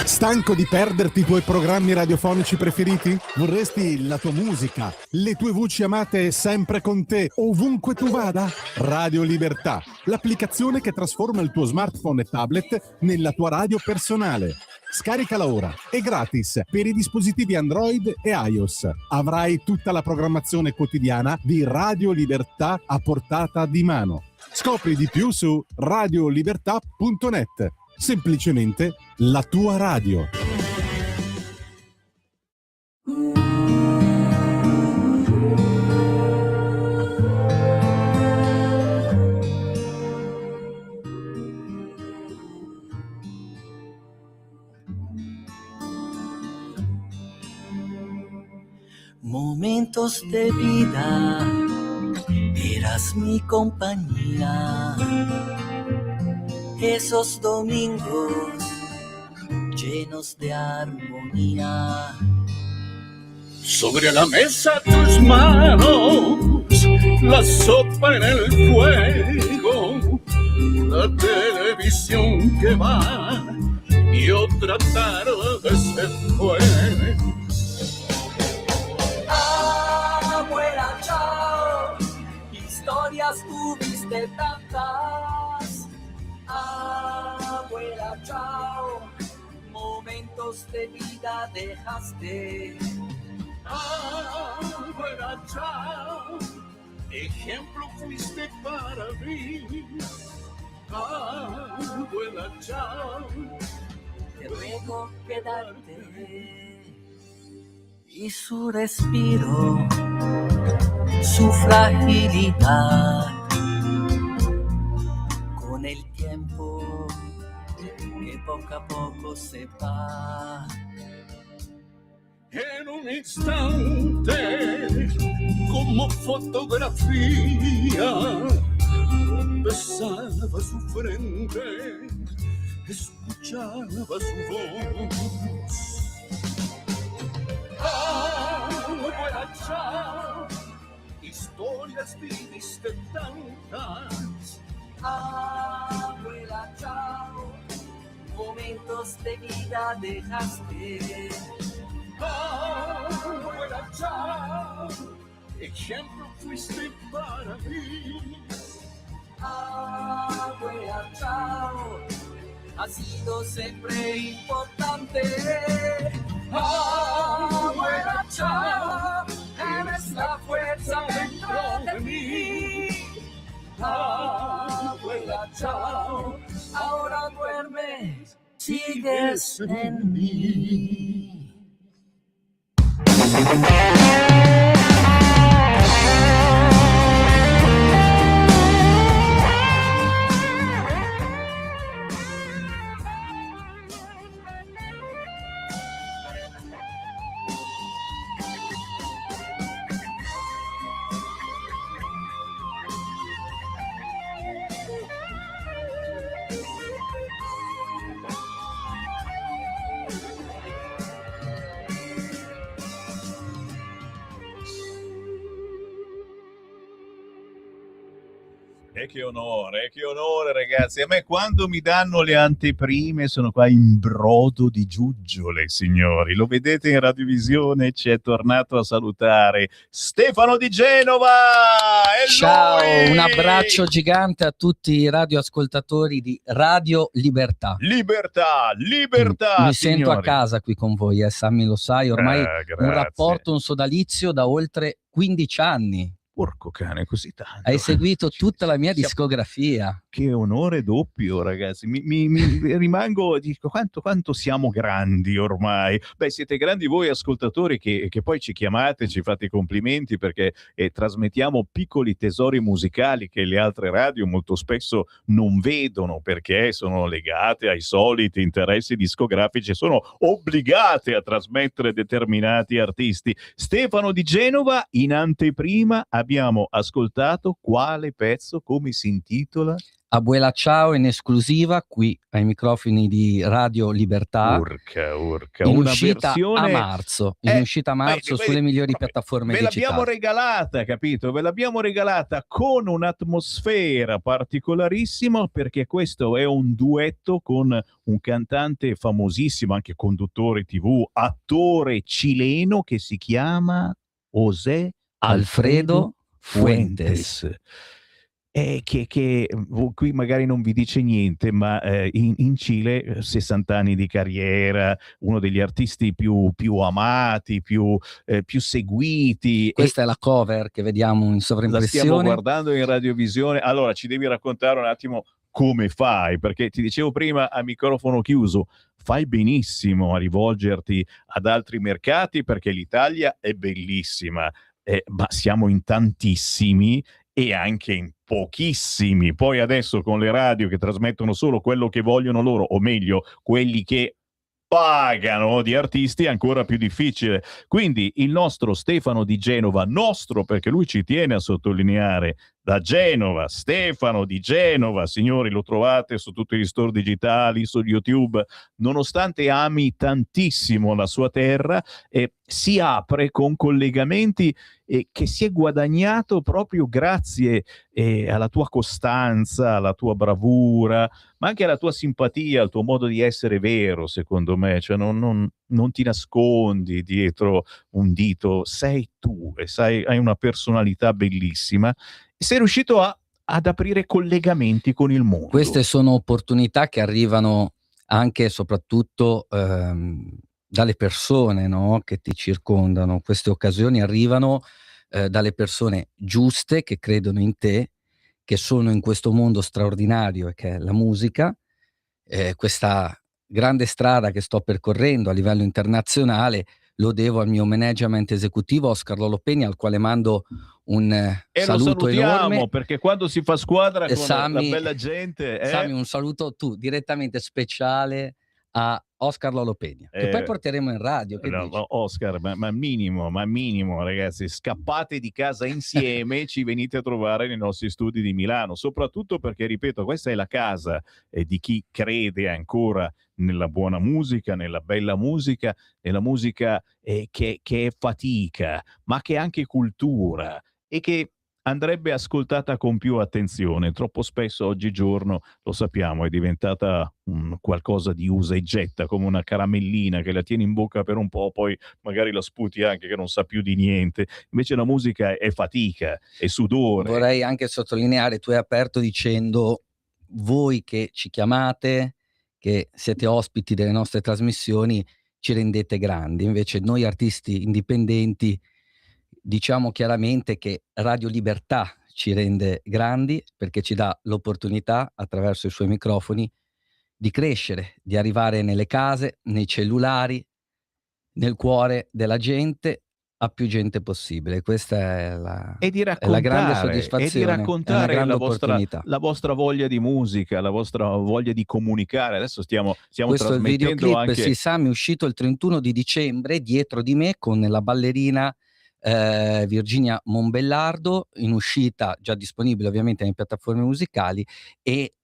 Stanco di perderti i tuoi programmi radiofonici preferiti? Vorresti la tua musica, le tue voci amate sempre con te, ovunque tu vada? Radio Libertà, l'applicazione che trasforma il tuo smartphone e tablet nella tua radio personale. Scaricala ora, è gratis per i dispositivi Android e iOS. Avrai tutta la programmazione quotidiana di Radio Libertà a portata di mano. Scopri di più su radiolibertà.net. Semplicemente la tua radio. Momentos de vida, eras mi compañía. Esos domingos llenos de armonía. Sobre la mesa tus manos, la sopa en el fuego, la televisión que va y otra tarde se fue. Abuela, chao, historias tuviste tantas. Abuela, chao, momentos momentos de vida dejaste. Abuela, chao, ejemplo fuiste para mí. Abuela, chao, Te ruego quedarte y su respiro, su fragilidad, con el tiempo que poco a poco se va. en un instante, como fotografía, besaba su frente, escuchaba su voz. Abuela, chao, historias viviste tantas. Abuela, chao, momentos de vida dejaste. Abuela, chao, ejemplo fuiste para mí. Abuela, chao, has sido siempre importante. Abuela, chao, eres la fuerza dentro de mí. Abuela, chao, ahora duermes, sigues en mí. E che onore ragazzi. A me quando mi danno le anteprime sono qua in brodo di giuggiole, signori. Lo vedete in radiovisione, ci è tornato a salutare Stefano di Genova! È Ciao, lui! un abbraccio gigante a tutti i radioascoltatori di Radio Libertà. Libertà! Mi sento a signori. casa qui con voi, Sammy, lo sai, ormai un grazie. rapporto, un sodalizio da oltre 15 anni. Porco cane, così tanto. Hai seguito tutta la mia discografia. Che onore doppio, ragazzi. Mi rimango, dico, quanto siamo grandi ormai. Beh, siete grandi voi ascoltatori che poi ci chiamate, ci fate i complimenti perché trasmettiamo piccoli tesori musicali che le altre radio molto spesso non vedono perché sono legate ai soliti interessi discografici, sono obbligate a trasmettere determinati artisti. Stefano di Genova, in anteprima abbiamo ascoltato quale pezzo, come si intitola? Abuela Ciao in esclusiva qui ai microfoni di Radio Libertà. Urca, in una uscita versione... a marzo, sulle migliori piattaforme ve digitali. l'abbiamo regalata, capito? Ve l'abbiamo regalata con un'atmosfera particolarissima perché questo è un duetto con un cantante famosissimo, anche conduttore TV, attore cileno che si chiama José Alfredo Fuentes. Che qui magari non vi dice niente, ma in Cile 60 anni di carriera, uno degli artisti più amati, più seguiti. Questa è la cover che vediamo in sovraimpressione. La stiamo guardando in radiovisione. Allora ci devi raccontare un attimo come fai, perché ti dicevo prima a microfono chiuso, fai benissimo a rivolgerti ad altri mercati perché l'Italia è bellissima, ma siamo in tantissimi e anche in pochissimi. Poi adesso con le radio che trasmettono solo quello che vogliono loro, o meglio, quelli che pagano di artisti, è ancora più difficile. Quindi il nostro Stefano di Genova, nostro perché lui ci tiene a sottolineare, da Genova, Stefano di Genova, signori, lo trovate su tutti gli store digitali, su YouTube, nonostante ami tantissimo la sua terra, si apre con collegamenti che si è guadagnato proprio grazie alla tua costanza, alla tua bravura, ma anche alla tua simpatia, al tuo modo di essere vero, secondo me, cioè non ti nascondi dietro un dito, sei tu e hai una personalità bellissima. Sei riuscito ad aprire collegamenti con il mondo. Queste sono opportunità che arrivano anche e soprattutto dalle persone, no, che ti circondano. Queste occasioni arrivano dalle persone giuste che credono in te, che sono in questo mondo straordinario e che è la musica. Questa grande strada che sto percorrendo a livello internazionale lo devo al mio management esecutivo Oscar Lolo Peña, al quale mando un E lo saluto salutiamo, enorme. perché quando si fa squadra con Sami, la bella gente... Sami, un saluto direttamente speciale a Oscar Lolo Peña, che poi porteremo in radio. Che no, dici? Oscar, ma minimo, ragazzi, scappate di casa insieme, ci venite a trovare nei nostri studi di Milano, soprattutto perché, ripeto, questa è la casa di chi crede ancora nella buona musica, nella bella musica, nella musica che è fatica, ma che è anche cultura e che andrebbe ascoltata con più attenzione. Troppo spesso oggigiorno, lo sappiamo, è diventata qualcosa di usa e getta, come una caramellina che la tieni in bocca per un po', poi magari la sputi anche che non sa più di niente. Invece la musica è fatica, è sudore. Vorrei anche sottolineare, tu hai aperto dicendo voi che ci chiamate, che siete ospiti delle nostre trasmissioni, ci rendete grandi. Invece noi artisti indipendenti diciamo chiaramente che Radio Libertà ci rende grandi perché ci dà l'opportunità, attraverso i suoi microfoni, di crescere, di arrivare nelle case, nei cellulari, nel cuore della gente, a più gente possibile. Questa è la, E di è la grande raccontare, soddisfazione, e di è una raccontare grande la vostra voglia di musica, la vostra voglia di comunicare. Adesso stiamo Questo è il trasmettendo videoclip, anche... sì, Sami, è uscito il 31 di dicembre, dietro di me, con la ballerina Virginia Monbellardo, in uscita, già disponibile ovviamente nelle piattaforme musicali e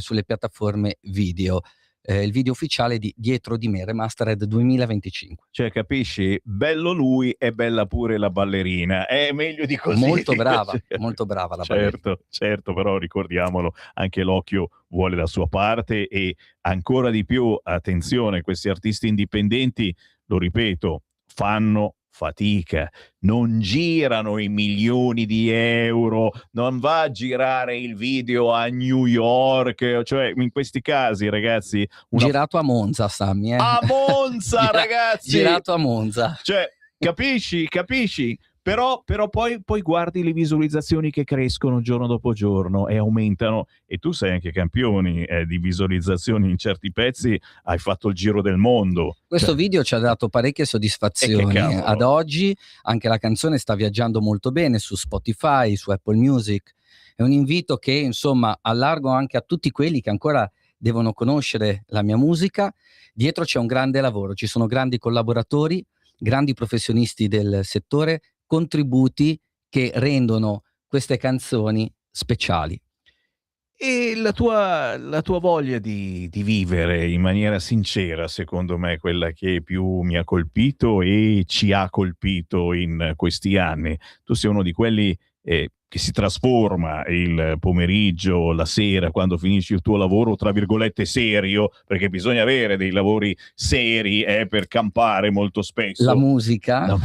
sulle piattaforme video. Il video ufficiale di Dietro di me, Remastered 2025. Cioè, capisci? Bello lui e bella pure la ballerina. È meglio di così. Molto brava la ballerina. Certo, però ricordiamolo, anche l'occhio vuole la sua parte e ancora di più, attenzione, questi artisti indipendenti, lo ripeto, fanno fatica, non girano i milioni di euro, non va a girare il video a New York, cioè in questi casi, ragazzi... Girato a Monza, Sammy. A Monza, ragazzi! Girato a Monza. Cioè, capisci? Però poi guardi le visualizzazioni che crescono giorno dopo giorno e aumentano, e tu sei anche campione di visualizzazioni in certi pezzi, hai fatto il giro del mondo. Questo video ci ha dato parecchie soddisfazioni. Ad oggi anche la canzone sta viaggiando molto bene su Spotify, su Apple Music. È un invito che insomma allargo anche a tutti quelli che ancora devono conoscere la mia musica. Dietro c'è un grande lavoro, ci sono grandi collaboratori, grandi professionisti del settore, contributi che rendono queste canzoni speciali. E la tua voglia di vivere in maniera sincera, secondo me, è quella che più mi ha colpito e ci ha colpito in questi anni. Tu sei uno di quelli che si trasforma il pomeriggio, la sera, quando finisci il tuo lavoro, tra virgolette, serio, perché bisogna avere dei lavori seri per campare molto spesso. La musica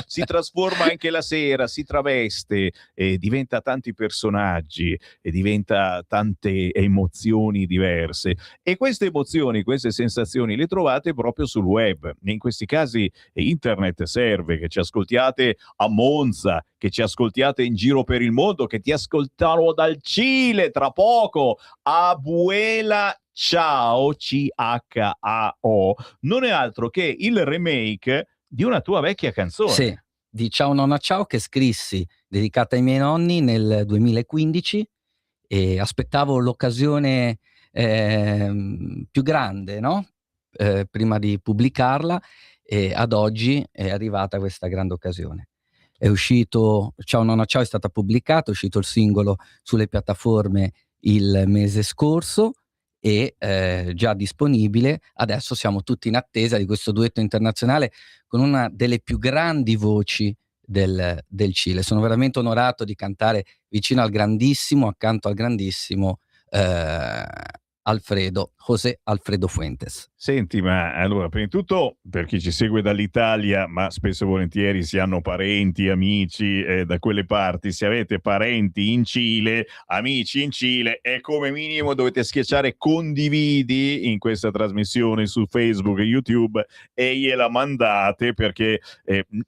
si trasforma anche la sera, si traveste, diventa tanti personaggi e diventa tante emozioni diverse. E queste emozioni, queste sensazioni le trovate proprio sul web. In questi casi internet serve, che ci ascoltiate a Monza, che ci ascoltiate in giro per il mondo, che ti ascoltano dal Cile tra poco. Abuela Ciao, C-H-A-O, non è altro che il remake di una tua vecchia canzone. Sì, di Ciao Nonna Ciao, che scrissi, dedicata ai miei nonni nel 2015, e aspettavo l'occasione più grande, no? Prima di pubblicarla, e ad oggi è arrivata questa grande occasione. È uscito Ciao Nonna Ciao, è stata pubblicata, è uscito il singolo sulle piattaforme il mese scorso e già disponibile. Adesso siamo tutti in attesa di questo duetto internazionale con una delle più grandi voci del Cile. Sono veramente onorato di cantare vicino al grandissimo, accanto al grandissimo José Alfredo Fuentes. Senti, ma allora, prima di tutto, per chi ci segue dall'Italia, ma spesso e volentieri si hanno parenti, amici da quelle parti, se avete parenti in Cile, amici in Cile, e come minimo dovete schiacciare condividi in questa trasmissione su Facebook e YouTube e gliela mandate, perché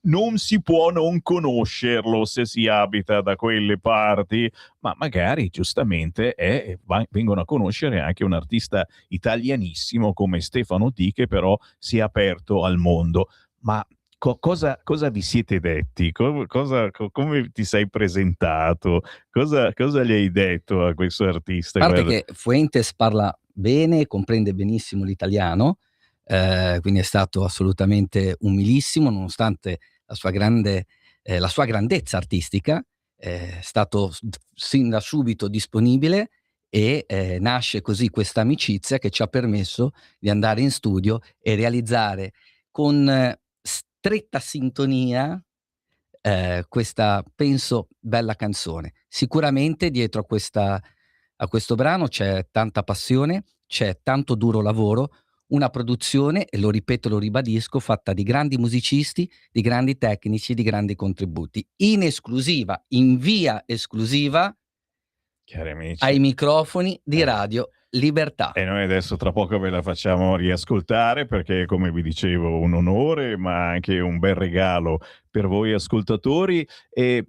non si può non conoscerlo se si abita da quelle parti, ma magari giustamente vengono a conoscere anche un artista italianissimo come Stefano D, che però si è aperto al mondo. Ma cosa vi siete detti? Come ti sei presentato? Cosa gli hai detto a questo artista? A parte Guarda, che Fuentes parla bene, comprende benissimo l'italiano, quindi è stato assolutamente umilissimo, nonostante la sua grandezza artistica, è stato sin da subito disponibile e nasce così questa amicizia che ci ha permesso di andare in studio e realizzare con stretta sintonia questa, penso, bella canzone. Sicuramente dietro a questo brano c'è tanta passione, c'è tanto duro lavoro, una produzione, e lo ripeto e lo ribadisco, fatta di grandi musicisti, di grandi tecnici, di grandi contributi. In esclusiva, in via esclusiva, cari amici, ai microfoni di Radio Libertà. e noi adesso tra poco ve la facciamo riascoltare, perché come vi dicevo un onore, ma anche un bel regalo per voi ascoltatori. E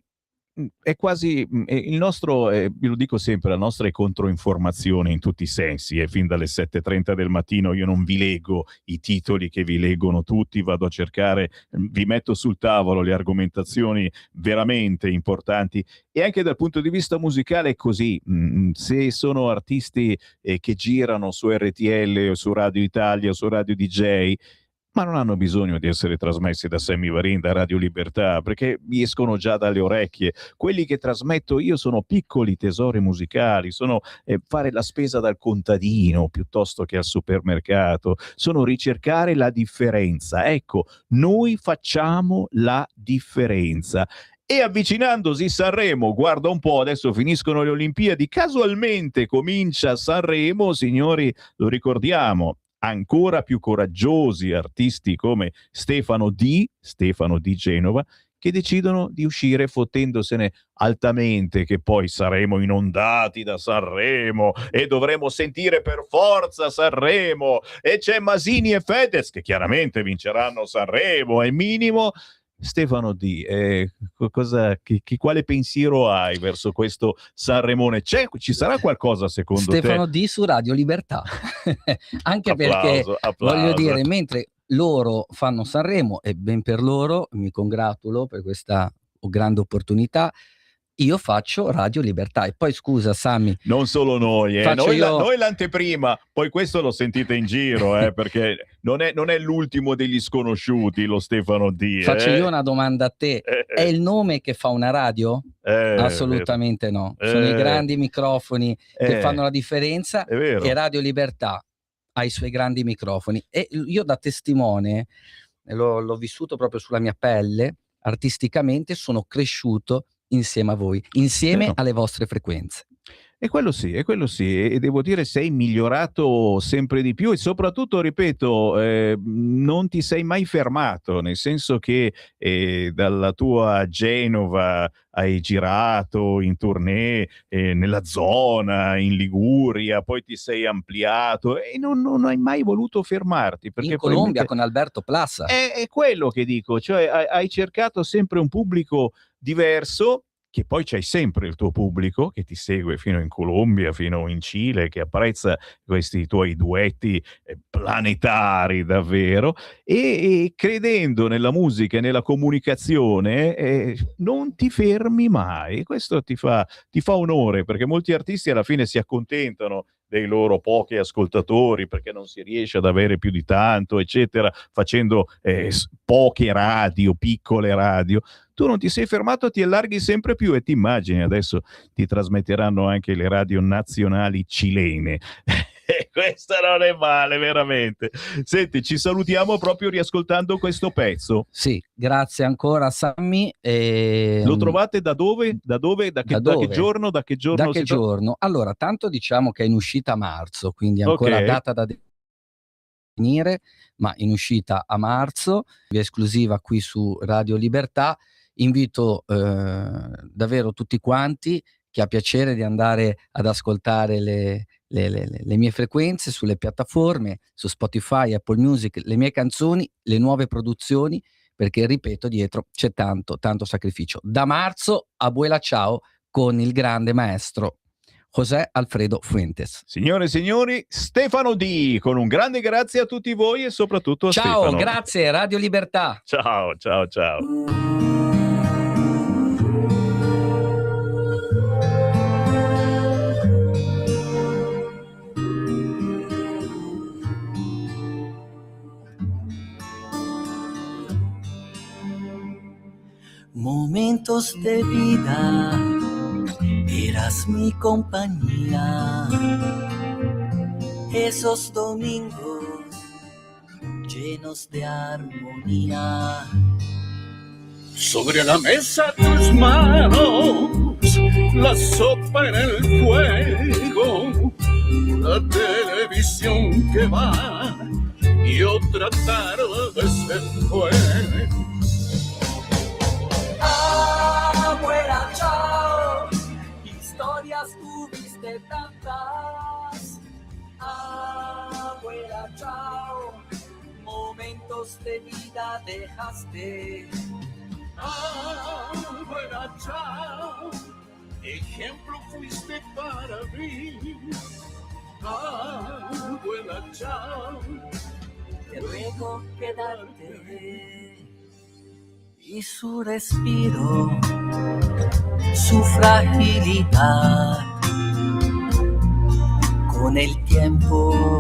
è quasi il nostro, io lo dico sempre, la nostra è controinformazione in tutti i sensi, e fin dalle 7:30 del mattino io non vi leggo i titoli che vi leggono tutti, vado a cercare, vi metto sul tavolo le argomentazioni veramente importanti, e anche dal punto di vista musicale è così. Se sono artisti che girano su RTL o su Radio Italia o su Radio DJ, ma non hanno bisogno di essere trasmessi da Sammy Varin, da Radio Libertà, perché mi escono già dalle orecchie. Quelli che trasmetto io sono piccoli tesori musicali, sono fare la spesa dal contadino piuttosto che al supermercato, sono ricercare la differenza. Ecco, noi facciamo la differenza. E avvicinandosi Sanremo, guarda un po', adesso finiscono le Olimpiadi, casualmente comincia Sanremo, signori, lo ricordiamo, ancora più coraggiosi artisti come Stefano di Genova, che decidono di uscire fottendosene altamente che poi saremo inondati da Sanremo e dovremo sentire per forza Sanremo, e c'è Masini e Fedez che chiaramente vinceranno Sanremo, è minimo. Stefano D, quale pensiero hai verso questo Sanremone? Ci sarà qualcosa secondo Stefano te? D su Radio Libertà. Anche perché, voglio dire, mentre loro fanno Sanremo, e ben per loro, mi congratulo per questa grande opportunità, io faccio Radio Libertà. E poi scusa Sammy, non solo noi, noi l'anteprima, poi questo lo sentite in giro, perché non è l'ultimo degli sconosciuti lo Stefano D. Faccio io una domanda a te, è il nome che fa una radio? Assolutamente no, sono i grandi microfoni che fanno la differenza, e Radio Libertà ha i suoi grandi microfoni, e io da testimone l'ho vissuto proprio sulla mia pelle, artisticamente sono cresciuto insieme a voi, insieme alle vostre frequenze. E quello sì, e devo dire sei migliorato sempre di più, e soprattutto, ripeto, non ti sei mai fermato, nel senso che dalla tua Genova hai girato in tournée nella zona, in Liguria, poi ti sei ampliato e non hai mai voluto fermarti. Perché in Colombia con Alberto Plassa. È quello che dico, cioè hai cercato sempre un pubblico diverso, che poi c'hai sempre il tuo pubblico che ti segue fino in Colombia, fino in Cile, che apprezza questi tuoi duetti planetari davvero, e credendo nella musica e nella comunicazione non ti fermi mai. Questo ti fa onore, perché molti artisti alla fine si accontentano dei loro pochi ascoltatori perché non si riesce ad avere più di tanto, eccetera, facendo poche radio, piccole radio. Tu non ti sei fermato, ti allarghi sempre più, e ti immagini adesso ti trasmetteranno anche le radio nazionali cilene. Questa non è male, veramente. Senti, ci salutiamo proprio riascoltando questo pezzo. Sì, grazie ancora Sammy. Lo trovate da dove? Da che giorno? Da che giorno? Allora, tanto diciamo che è in uscita a marzo, quindi ancora data da ma in uscita a marzo, via esclusiva qui su Radio Libertà. Invito davvero tutti quanti chi ha piacere di andare ad ascoltare le mie frequenze sulle piattaforme, su Spotify, Apple Music, le mie canzoni, le nuove produzioni, perché ripeto, dietro c'è tanto sacrificio. Da marzo, Abuela Ciao con il grande maestro José Alfredo Fuentes. Signore e signori, Stefano D, con un grande grazie a tutti voi e soprattutto a Ciao, Stefano. grazie, Radio Libertà. Ciao, ciao, ciao. Momentos de vida, eras mi compañía. Esos domingos llenos de armonía. Sobre la mesa tus manos, la sopa en el fuego, la televisión que va y otra tarde se fue. Abuela, chao, historias tuviste tantas. Abuela, chao, momentos de vida dejaste. Abuela, chao, ejemplo fuiste para mí. Abuela, chao, Te ruego quedarte. Y su respiro, su fragilidad, con el tiempo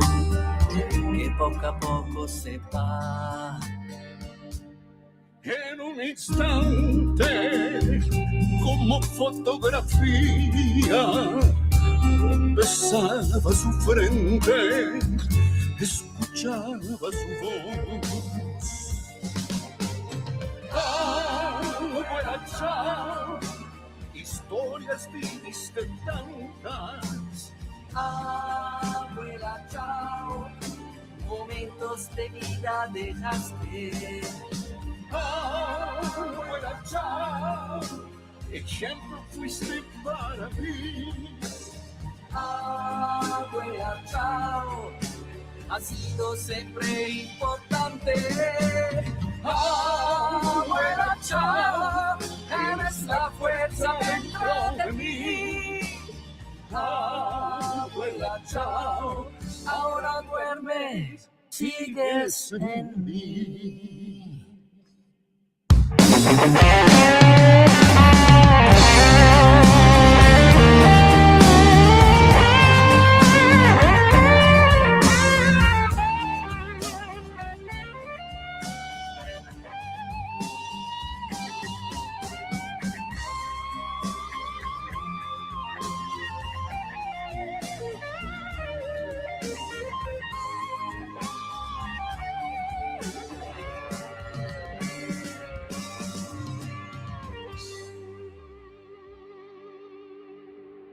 que poco a poco se va. en un instante, como fotografía, besaba su frente, escuchaba su voz. Abuela, chao, historias viviste tantas. Abuela, chao, momentos de vida dejaste. Abuela, chao, ejemplo fuiste para mí. Abuela, chao, has sido siempre importante. Abuela, chao, eres la fuerza dentro de mí. Abuela, chao, ahora duermes, sigues en mí.